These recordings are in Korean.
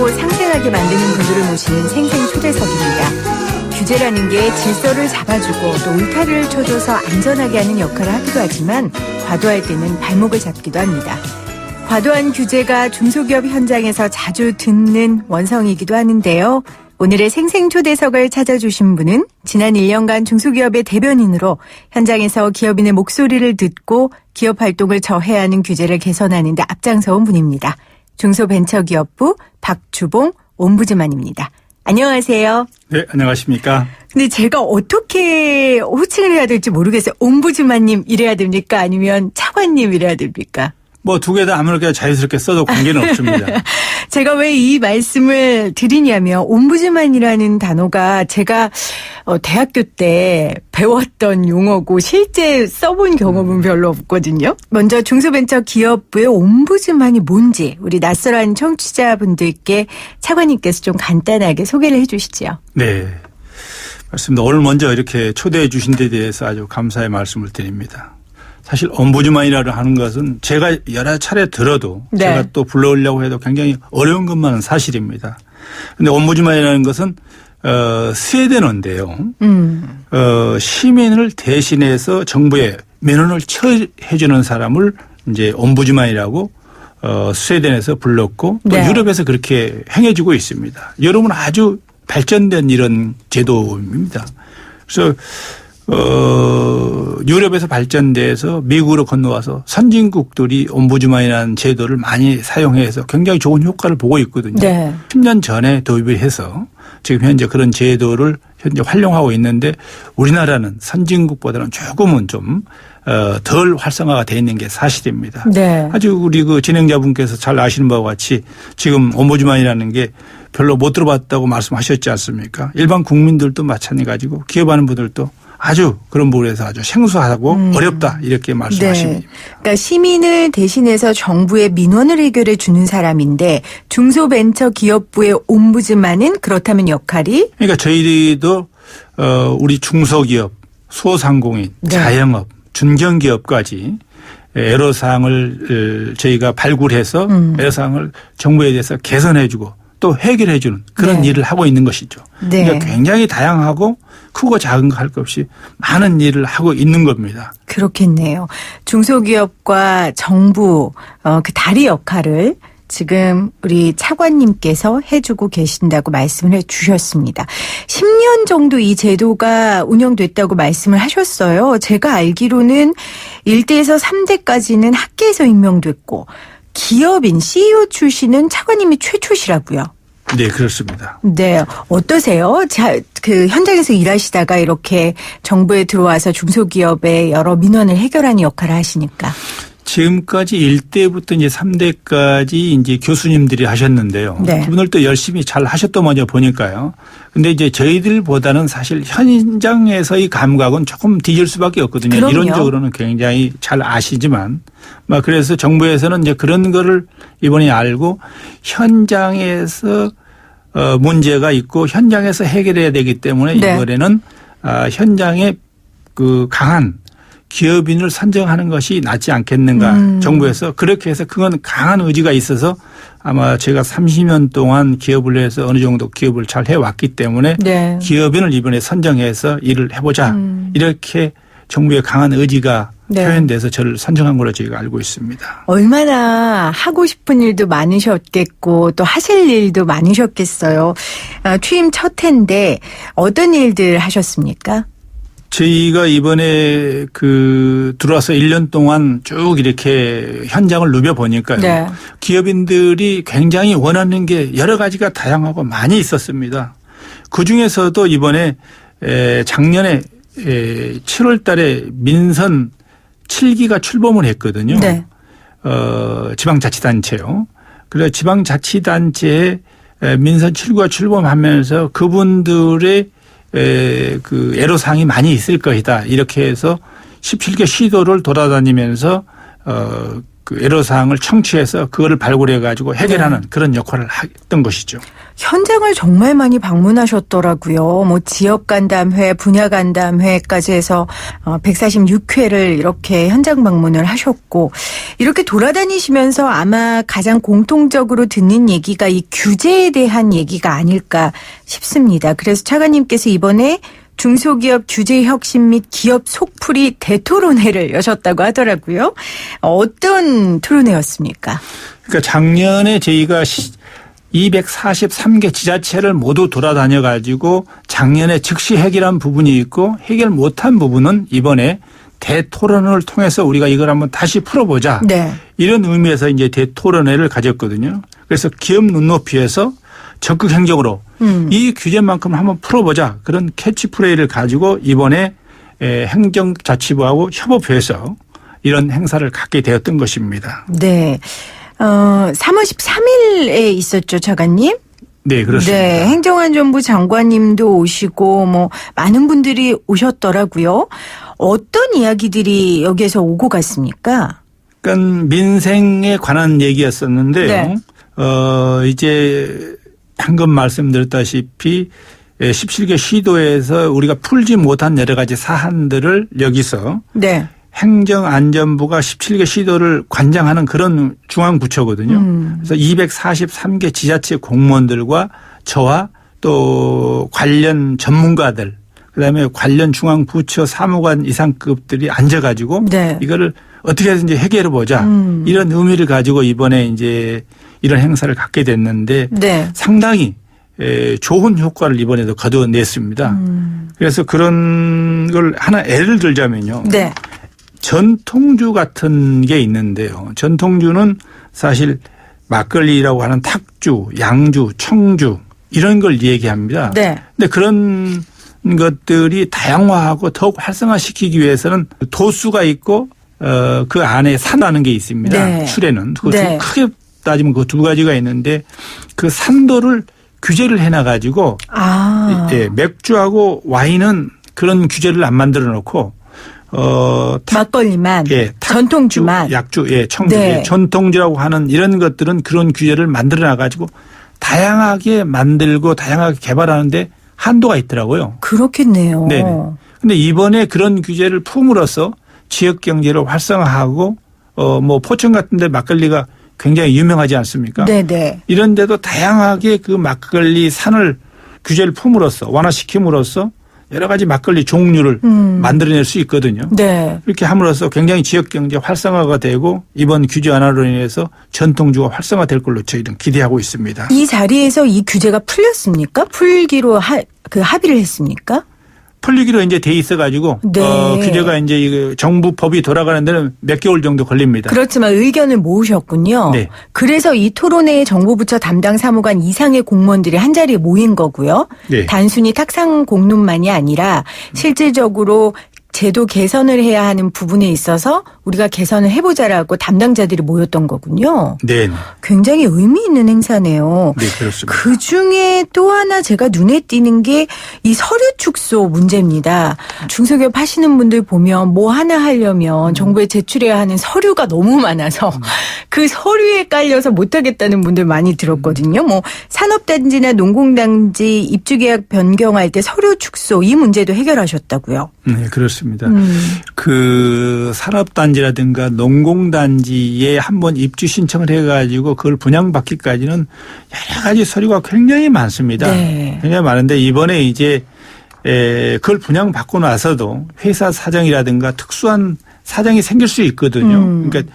또 상생하게 만드는 분들을 모시는 생생초대석입니다. 규제라는 게 질서를 잡아주고 또 울타리를 쳐줘서 안전하게 하는 역할을 하기도 하지만 과도할 때는 발목을 잡기도 합니다. 과도한 규제가 중소기업 현장에서 자주 듣는 원성이기도 하는데요. 오늘의 생생초대석을 찾아주신 분은 지난 1년간 중소기업의 대변인으로 현장에서 기업인의 목소리를 듣고 기업 활동을 저해야 하는 규제를 개선하는 데 앞장서온 분입니다. 중소벤처기업부 박주봉 옴부즈만입니다. 안녕하세요. 네, 안녕하십니까. 근데 제가 어떻게 호칭을 해야 될지 모르겠어요. 옴부즈만님 이래야 됩니까? 아니면 차관님 이래야 됩니까? 뭐 두 개 다 아무렇게 자유스럽게 써도 관계는 없습니다. 제가 왜 이 말씀을 드리냐면 옴부즈만이라는 단어가 제가 대학교 때 배웠던 용어고 실제 써본 경험은 별로 없거든요. 먼저 중소벤처기업부의 옴부즈만이 뭔지 우리 낯설은 청취자분들께 차관님께서 좀 간단하게 소개를 해 주시죠. 네, 맞습니다. 오늘 먼저 이렇게 초대해 주신 데 대해서 아주 감사의 말씀을 드립니다. 사실 옴부즈만이라고 하는 것은 제가 여러 차례 들어도 네. 제가 또 불러오려고 해도 굉장히 어려운 것만은 사실입니다. 그런데 옴부즈만이라는 것은 스웨덴어인데요. 시민을 대신해서 정부에 민원을 처리해 주는 사람을 이제 옴부즈만이라고 스웨덴에서 불렀고 또 네. 유럽에서 그렇게 행해주고 있습니다. 유럽은 아주 발전된 이런 제도입니다. 그래서 유럽에서 발전돼서 미국으로 건너와서 선진국들이 옴부즈만이라는 제도를 많이 사용해서 굉장히 좋은 효과를 보고 있거든요. 네. 10년 전에 도입을 해서 지금 현재 그런 제도를 현재 활용하고 있는데 우리나라는 선진국보다는 조금은 좀 덜 활성화가 되어 있는 게 사실입니다. 네. 아주 우리 그 진행자분께서 잘 아시는 바와 같이 지금 옴부즈만이라는 게 별로 못 들어봤다고 말씀하셨지 않습니까? 일반 국민들도 마찬가지고 기업하는 분들도 아주 그런 부분에서 아주 생소하고 어렵다 이렇게 말씀하십니다. 네. 그러니까 시민을 대신해서 정부의 민원을 해결해 주는 사람인데 중소벤처기업부의 옴부즈만은 그렇다면 역할이? 그러니까 저희도 우리 중소기업, 소상공인, 네. 자영업, 중견기업까지 애로사항을 저희가 발굴해서 애로사항을 정부에 대해서 개선해 주고 또 해결해 주는 그런 네. 일을 하고 있는 것이죠. 네. 그러니까 굉장히 다양하고 크고 작은 거 할 것 없이 많은 일을 하고 있는 겁니다. 그렇겠네요. 중소기업과 정부 그 다리 역할을 지금 우리 차관님께서 해주고 계신다고 말씀을 해 주셨습니다. 10년 정도 이 제도가 운영됐다고 말씀을 하셨어요. 제가 알기로는 1대에서 3대까지는 학계에서 임명됐고 기업인 CEO 출신은 차관님이 최초시라고요. 네, 그렇습니다. 네, 어떠세요? 그 현장에서 일하시다가 이렇게 정부에 들어와서 중소기업의 여러 민원을 해결하는 역할을 하시니까. 지금까지 1대부터 이제 3대까지 이제 교수님들이 하셨는데요. 네. 그분들도 열심히 잘 하셨더만요, 보니까요. 근데 이제 저희들보다는 사실 현장에서의 감각은 조금 뒤질 수밖에 없거든요. 그럼요. 이론적으로는 굉장히 잘 아시지만. 그래서 정부에서는 이제 그런 거를 이번에 알고 현장에서 문제가 있고 현장에서 해결해야 되기 때문에 네. 이번에는 현장에 그 강한 기업인을 선정하는 것이 낫지 않겠는가. 정부에서 그렇게 해서 그건 강한 의지가 있어서 아마 제가 30년 동안 기업을 해서 어느 정도 기업을 잘 해왔기 때문에 네. 기업인을 이번에 선정해서 일을 해보자. 이렇게 정부의 강한 의지가 네. 표현돼서 저를 선정한 걸로 저희가 알고 있습니다. 얼마나 하고 싶은 일도 많으셨겠고 또 하실 일도 많으셨겠어요. 취임 첫 해인데 어떤 일들 하셨습니까? 저희가 이번에 들어와서 1년 동안 쭉 이렇게 현장을 누벼보니까요. 네. 기업인들이 굉장히 원하는 게 여러 가지가 다양하고 많이 있었습니다. 그중에서도 이번에 작년에 7월 달에 민선 7기가 출범을 했거든요. 네. 지방자치단체요. 그래서 지방자치단체에 민선 7구가 출범하면서 그분들의 그 애로사항이 많이 있을 것이다. 이렇게 해서 17개 시도를 돌아다니면서 그 애로사항을 청취해서 그거를 발굴해 가지고 해결하는 네. 그런 역할을 했던 것이죠. 현장을 정말 많이 방문하셨더라고요. 뭐 지역 간담회, 분야 간담회까지 해서 146회를 이렇게 현장 방문을 하셨고, 이렇게 돌아다니시면서 아마 가장 공통적으로 듣는 얘기가 이 규제에 대한 얘기가 아닐까 싶습니다. 그래서 차관님께서 이번에 중소기업 규제 혁신 및 기업 속풀이 대토론회를 여셨다고 하더라고요. 어떤 토론회였습니까? 그러니까 작년에 저희가 243개 지자체를 모두 돌아다녀 가지고 작년에 즉시 해결한 부분이 있고 해결 못한 부분은 이번에 대토론을 통해서 우리가 이걸 한번 다시 풀어보자. 네. 이런 의미에서 이제 대토론회를 가졌거든요. 그래서 기업 눈높이에서 적극 행정으로 이 규제만큼 한번 풀어보자. 그런 캐치프레이를 가지고 이번에 행정자치부하고 협업해서 이런 행사를 갖게 되었던 것입니다. 네. 3월 13일에 있었죠, 차관님? 네, 그렇습니다. 네, 행정안전부 장관님도 오시고 뭐 많은 분들이 오셨더라고요. 어떤 이야기들이 여기에서 오고 갔습니까? 그러니까 민생에 관한 얘기였었는데요. 네. 이제 방금 말씀드렸다시피 17개 시도에서 우리가 풀지 못한 여러 가지 사안들을 여기서 네. 행정안전부가 17개 시도를 관장하는 그런 중앙부처거든요. 그래서 243개 지자체 공무원들과 저와 또 관련 전문가들 그다음에 관련 중앙부처 사무관 이상급들이 앉아가지고 네. 이거를 어떻게 해서든지 해결해 보자 이런 의미를 가지고 이번에 이제 이런 행사를 갖게 됐는데 네. 상당히 좋은 효과를 이번에도 거둬냈습니다. 그래서 그런 걸 하나 예를 들자면요. 네. 전통주 같은 게 있는데요. 전통주는 사실 막걸리라고 하는 탁주, 양주, 청주 이런 걸 얘기합니다. 네. 근데 그런 것들이 다양화하고 더욱 활성화시키기 위해서는 도수가 있고 그 안에 산다는 게 있습니다. 네. 술에는. 네. 크게 따지면 그 두 가지가 있는데 그 산도를 규제를 해놔가지고 맥주하고 와인은 그런 규제를 안 만들어 놓고 막걸리만, 전통주만, 약주, 청주, 네. 전통주라고 하는 이런 것들은 그런 규제를 만들어 놔가지고 다양하게 만들고 다양하게 개발하는데 한도가 있더라고요. 그렇겠네요. 네. 근데 이번에 그런 규제를 품으로써 지역 경제를 활성화하고 뭐 포천 같은 데 막걸리가 굉장히 유명하지 않습니까? 네네. 이런 데도 다양하게 그 막걸리 산을 규제를 품으로써 완화시킴으로써 여러 가지 막걸리 종류를 만들어낼 수 있거든요. 네. 이렇게 함으로써 굉장히 지역 경제 활성화가 되고 이번 규제 완화로 인해서 전통주가 활성화될 걸로 저희는 기대하고 있습니다. 이 자리에서 이 규제가 풀렸습니까? 풀기로 합의를 했습니까? 풀리기로 이제 돼 있어가지고 네. 규제가 이제 정부 법이 돌아가는 데는 몇 개월 정도 걸립니다. 그렇지만 의견을 모으셨군요. 네. 그래서 이 토론회에 정부 부처 담당 사무관 이상의 공무원들이 한 자리에 모인 거고요. 네. 단순히 탁상 공론만이 아니라 실질적으로 제도 개선을 해야 하는 부분에 있어서 우리가 개선을 해보자라고 담당자들이 모였던 거군요. 네. 굉장히 의미 있는 행사네요. 네, 그렇습니다. 그중에 또 하나 제가 눈에 띄는 게 이 서류 축소 문제입니다. 중소기업 하시는 분들 보면 뭐 하나 하려면 정부에 제출해야 하는 서류가 너무 많아서 그 서류에 깔려서 못하겠다는 분들 많이 들었거든요. 뭐 산업단지나 농공단지 입주계약 변경할 때 서류 축소 이 문제도 해결하셨다고요. 네, 그렇습니다. 그 산업단지라든가 농공단지에 한번 입주 신청을 해가지고 그걸 분양받기까지는 여러 가지 서류가 굉장히 많습니다. 네. 굉장히 많은데 이번에 이제 그걸 분양받고 나서도 회사 사정이라든가 특수한 사정이 생길 수 있거든요. 그러니까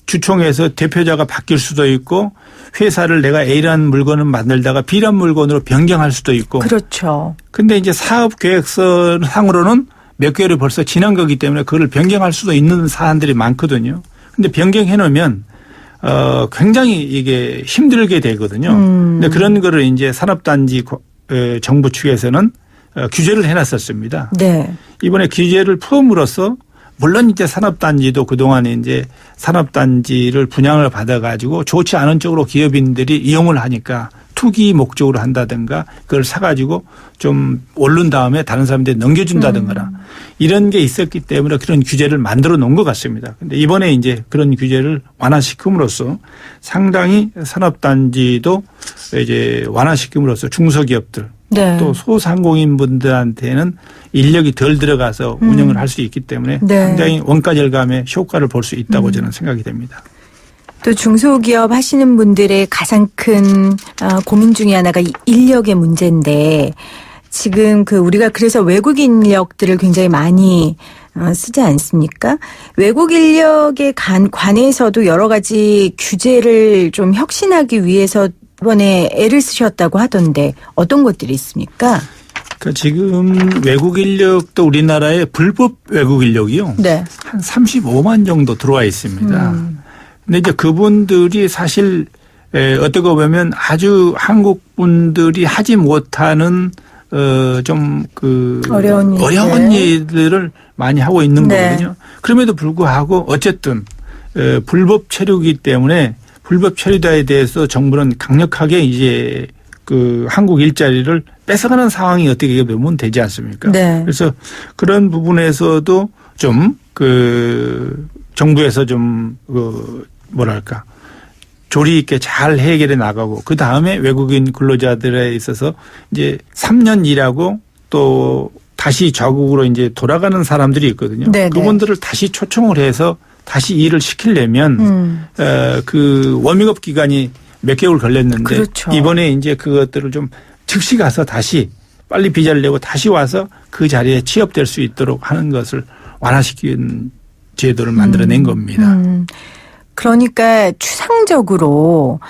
주총에서 대표자가 바뀔 수도 있고 회사를 내가 A라는 물건을 만들다가 B라는 물건으로 변경할 수도 있고. 그렇죠. 근데 이제 사업 계획서 상으로는 몇 개월이 벌써 지난 거기 때문에 그걸 변경할 수도 있는 사안들이 많거든요. 근데 변경해 놓으면 굉장히 이게 힘들게 되거든요. 근데 그런 거를 이제 산업단지 정부 측에서는 규제를 해놨었습니다. 네. 이번에 규제를 품으로써 물론 이제 산업단지도 그동안 이제 산업단지를 분양을 받아가지고 좋지 않은 쪽으로 기업인들이 이용을 하니까 투기 목적으로 한다든가 그걸 사가지고 좀 오른 다음에 다른 사람들이 넘겨준다든가 이런 게 있었기 때문에 그런 규제를 만들어 놓은 것 같습니다. 그런데 이번에 이제 그런 규제를 완화시킴으로써 상당히 산업단지도 이제 완화시킴으로써 중소기업들 네. 또 소상공인분들한테는 인력이 덜 들어가서 운영을 할 수 있기 때문에 네. 상당히 원가 절감의 효과를 볼 수 있다고 저는 생각이 됩니다. 또 중소기업 하시는 분들의 가장 큰 고민 중에 하나가 이 인력의 문제인데 지금 우리가 그래서 외국 인력들을 굉장히 많이 쓰지 않습니까? 외국 인력에 관해서도 여러 가지 규제를 좀 혁신하기 위해서 이번에 애를 쓰셨다고 하던데 어떤 것들이 있습니까? 그러니까 지금 외국 인력도 우리나라에 불법 외국 인력이요. 네. 한 35만 정도 들어와 있습니다. 근데 이제 그분들이 사실 어떻게 보면 아주 한국 분들이 하지 못하는 좀 어려운 일들을 많이 하고 있는 네. 거거든요. 그럼에도 불구하고 어쨌든 불법 체류이기 때문에 불법 체류자에 대해서 정부는 강력하게 이제 한국 일자리를 뺏어가는 상황이 어떻게 보면 되지 않습니까? 네. 그래서 그런 부분에서도 좀 정부에서 좀 뭐랄까 조리 있게 잘 해결해 나가고 그 다음에 외국인 근로자들에 있어서 이제 3년 일하고 또 다시 자국으로 이제 돌아가는 사람들이 있거든요. 네네. 그분들을 다시 초청을 해서 다시 일을 시키려면 그 워밍업 기간이 몇 개월 걸렸는데 그렇죠. 이번에 이제 그것들을 좀 즉시 가서 다시 빨리 비자를 내고 다시 와서 그 자리에 취업될 수 있도록 하는 것을 완화시킨 제도를 만들어낸 겁니다. 그러니까 추상적으로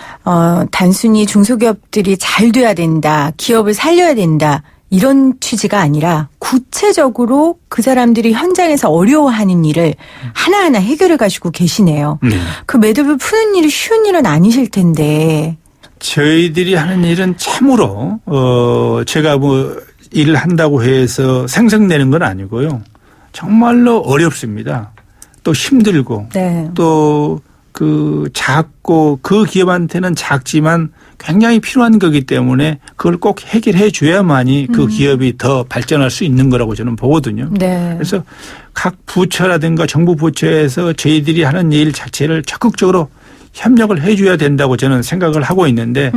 단순히 중소기업들이 잘 돼야 된다, 기업을 살려야 된다 이런 취지가 아니라 구체적으로 그 사람들이 현장에서 어려워하는 일을 하나하나 해결해 가시고 계시네요. 네. 그 매듭을 푸는 일이 쉬운 일은 아니실 텐데. 저희들이 하는 일은 참으로 제가 뭐 일을 한다고 해서 생색내는 건 아니고요. 정말로 어렵습니다. 또 힘들고 네. 또 작고 그 기업한테는 작지만 굉장히 필요한 거기 때문에 그걸 꼭 해결해 줘야만이 그 기업이 더 발전할 수 있는 거라고 저는 보거든요. 네. 그래서 각 부처라든가 정부 부처에서 저희들이 하는 일 자체를 적극적으로 협력을 해 줘야 된다고 저는 생각을 하고 있는데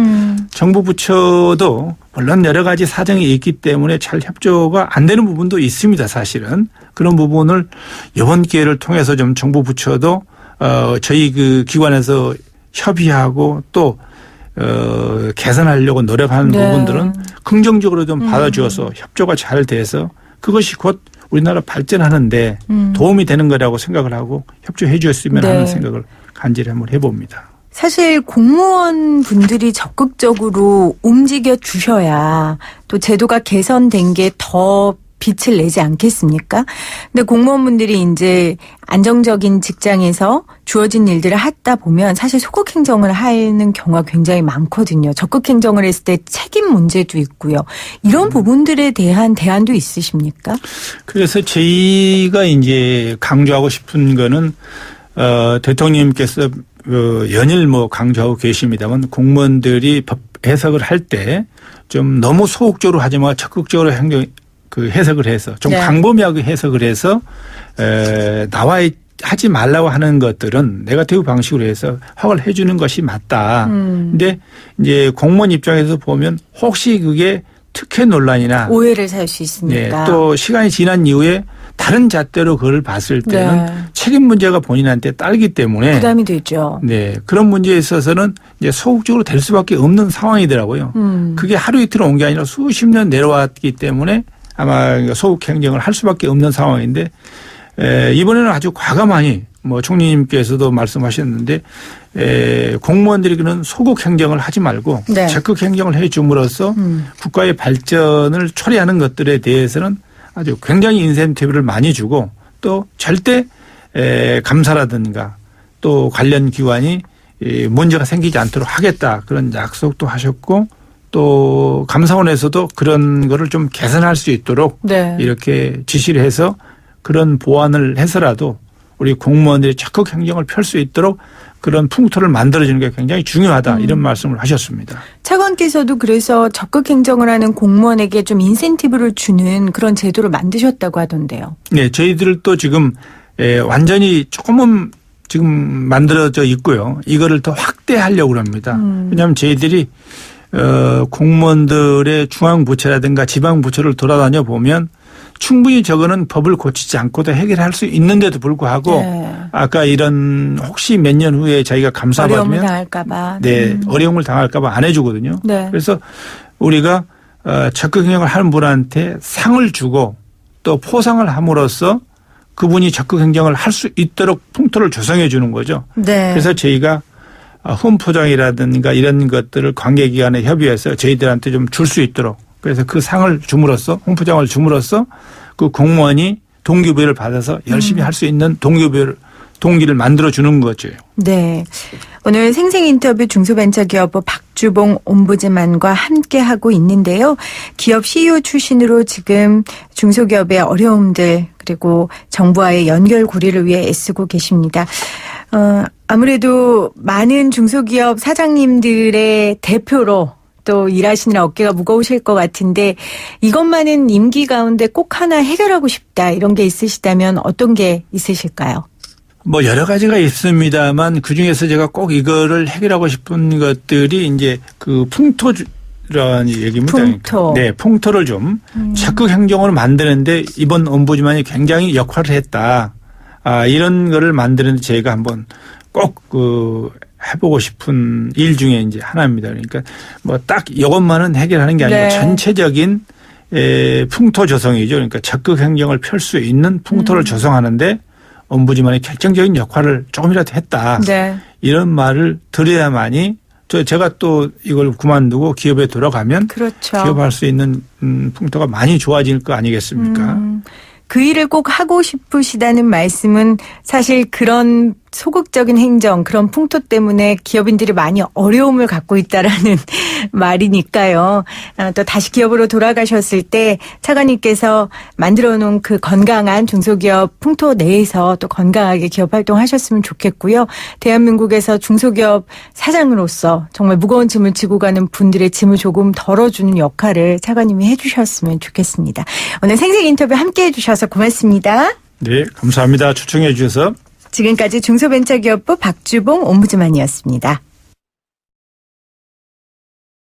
정부 부처도 물론 여러 가지 사정이 있기 때문에 잘 협조가 안 되는 부분도 있습니다. 사실은. 그런 부분을 이번 기회를 통해서 좀 정부 부처도 저희 그 기관에서 협의하고 또 개선하려고 노력하는 네. 부분들은 긍정적으로 좀 받아주어서 협조가 잘 돼서 그것이 곧 우리나라 발전하는데 도움이 되는 거라고 생각을 하고 협조해 주었으면 네. 하는 생각을 간절히 한번 해봅니다. 사실 공무원 분들이 적극적으로 움직여 주셔야 또 제도가 개선된 게 더 빛을 내지 않겠습니까? 근데 공무원분들이 이제 안정적인 직장에서 주어진 일들을 하다 보면 사실 소극 행정을 하는 경우가 굉장히 많거든요. 적극 행정을 했을 때 책임 문제도 있고요. 이런 부분들에 대한 대안도 있으십니까? 그래서 저희가 이제 강조하고 싶은 거는 대통령님께서 연일 강조하고 계십니다만 공무원들이 법 해석을 할 때 좀 너무 소극적으로 하지 마 적극적으로 해석을 해서 좀 네. 광범위하게 해석을 해서 나와 하지 말라고 하는 것들은 네거티브 방식으로 해서 허가를 해 주는 것이 맞다. 근데 이제 공무원 입장에서 보면 혹시 그게 특혜 논란이나 오해를 살 수 있으니까. 네, 또 시간이 지난 이후에 다른 잣대로 그걸 봤을 때는 네. 책임 문제가 본인한테 따르기 때문에 부담이 되죠. 네, 그런 문제에 있어서는 이제 소극적으로 될 수밖에 없는 상황이더라고요. 그게 하루 이틀 온 게 아니라 수십 년 내려왔기 때문에 아마 소극 행정을 할 수밖에 없는 상황인데 이번에는 아주 과감하니 총리님께서도 말씀하셨는데 공무원들이 그런 소극 행정을 하지 말고 네. 적극 행정을 해 줌으로써 국가의 발전을 초래하는 것들에 대해서는 아주 굉장히 인센티브를 많이 주고 또 절대 감사라든가 또 관련 기관이 문제가 생기지 않도록 하겠다 그런 약속도 하셨고 또 감사원에서도 그런 거를 좀 개선할 수 있도록 네. 이렇게 지시를 해서 그런 보완을 해서라도 우리 공무원들이 적극 행정을 펼 수 있도록 그런 풍토를 만들어주는 게 굉장히 중요하다 이런 말씀을 하셨습니다. 차관께서도 그래서 적극 행정을 하는 공무원에게 좀 인센티브를 주는 그런 제도를 만드셨다고 하던데요. 네, 저희들도 지금 완전히 조금은 지금 만들어져 있고요. 이거를 더 확대하려고 합니다. 왜냐하면 저희들이 공무원들의 중앙부처라든가 지방부처를 돌아다녀 보면 충분히 저거는 법을 고치지 않고도 해결할 수 있는데도 불구하고 네. 아까 이런 혹시 몇 년 후에 자기가 감사받으면 어려움을 당할까 봐. 네, 어려움을 당할까 봐 안 해주거든요. 네. 그래서 우리가 적극 행정을 하는 분한테 상을 주고 또 포상을 함으로써 그분이 적극 행정을 할 수 있도록 풍토를 조성해 주는 거죠. 네. 그래서 저희가 훈포장이라든가 이런 것들을 관계기관에 협의해서 저희들한테 좀 줄 수 있도록 그래서 그 상을 줌으로써 훈포장을 줌으로써 그 공무원이 동기부여를 받아서 열심히 할 수 있는 동기를 만들어주는 거죠. 네. 오늘 생생 인터뷰 중소벤처기업부 박주봉 옴부즈만과 함께하고 있는데요. 기업 CEO 출신으로 지금 중소기업의 어려움들 그리고 정부와의 연결고리를 위해 애쓰고 계십니다. 아무래도 많은 중소기업 사장님들의 대표로 또 일하시느라 어깨가 무거우실 것 같은데 이것만은 임기 가운데 꼭 하나 해결하고 싶다 이런 게 있으시다면 어떤 게 있으실까요? 뭐 여러 가지가 있습니다만 그중에서 제가 꼭 이거를 해결하고 싶은 것들이 이제 그 풍토라는 얘기입니다. 풍토. 네, 풍토를 좀 적극 행정으로 만드는데 이번 옴부즈만이 굉장히 역할을 했다. 이런 거를 만드는데 저희가 한번 꼭 해보고 싶은 일 중에 이제 하나입니다. 그러니까 뭐 딱 이것만은 해결하는 게 아니고 네. 전체적인 풍토 조성이죠. 그러니까 적극 행정을 펼 수 있는 풍토를 조성하는데 옴부즈만이 결정적인 역할을 조금이라도 했다. 네. 이런 말을 들어야만이 제가 또 이걸 그만두고 기업에 들어가면 그렇죠. 기업할 수 있는 풍토가 많이 좋아질 거 아니겠습니까? 그 일을 꼭 하고 싶으시다는 말씀은 사실 그런 소극적인 행정, 그런 풍토 때문에 기업인들이 많이 어려움을 갖고 있다라는 말이니까요. 또 다시 기업으로 돌아가셨을 때 차관님께서 만들어 놓은 그 건강한 중소기업 풍토 내에서 또 건강하게 기업 활동하셨으면 좋겠고요. 대한민국에서 중소기업 사장으로서 정말 무거운 짐을 지고 가는 분들의 짐을 조금 덜어주는 역할을 차관님이 해주셨으면 좋겠습니다. 오늘 생생 인터뷰 함께해 주셔서 고맙습니다. 네, 감사합니다. 초청해 주셔서. 지금까지 중소벤처기업부 박주봉 옴부즈만이었습니다.